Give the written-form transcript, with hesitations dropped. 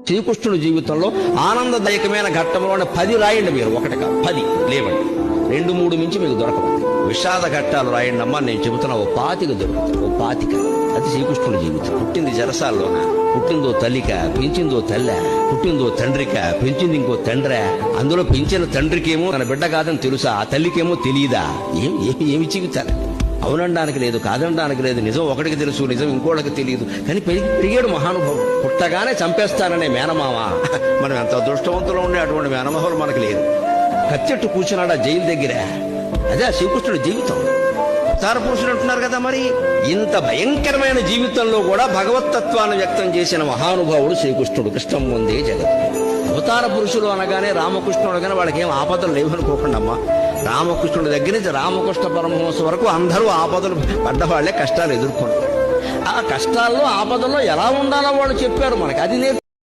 శ్రీకృష్ణుడి జీవితంలో ఆనందదాయకమైన ఘట్టంలోనే 10 రాయండి. మీరు ఒకటి కాదు 10 లేవండి. 2-3 మించి మీకు దొరకవు. విషాద ఘట్టాలు రాయండి అమ్మా. నేను చెబుతున్నా 25 దొరుకుతుంది. 25 అది శ్రీకృష్ణుడి జీవితం. పుట్టింది జరసాల్లోన, పుట్టిందో తల్లిక, పెంచిందో తల్లె, పుట్టిందో తండ్రిక, పెంచింది ఇంకో తండ్రే. అందులో పెంచిన తండ్రికేమో తన బిడ్డ కాదని తెలుసా, ఆ తల్లికేమో తెలియదా? ఏమి జీవితాలు. అవునడానికి లేదు, కాదనడానికి లేదు. నిజం ఒకటికి తెలుసు, నిజం ఇంకోటికి తెలియదు. కానీ పెరిగాడు మహానుభావుడు. పుట్టగానే చంపేస్తాననే మేనమామ. మనం ఎంత అదృష్టవంతులు ఉండే అటువంటి మేనమామలు మనకు లేదు. కచ్చెట్టు కూర్చున్నాడు ఆ జైలు దగ్గర. అదే శ్రీకృష్ణుడి జీవితం. అవతార పురుషుడు అంటున్నారు కదా, మరి ఇంత భయంకరమైన జీవితంలో కూడా భగవత్తత్వాన్ని వ్యక్తం చేసిన మహానుభావుడు శ్రీకృష్ణుడు. కృష్ణం ముందే జగత్. అవతార పురుషులు అనగానే రామకృష్ణుడు అనగానే వాళ్ళకి ఏం ఆపదలు లేవనుకోకుండా అమ్మా. రామకృష్ణుడి దగ్గర నుంచి రామకృష్ణ పరమహంస వరకు అందరూ ఆపదలు పడ్డవాళ్లే, కష్టాలు ఎదుర్కొంటారు. ఆ కష్టాల్లో ఆపదల్లో ఎలా ఉండాలో వాళ్ళు చెప్పారు మనకి. అది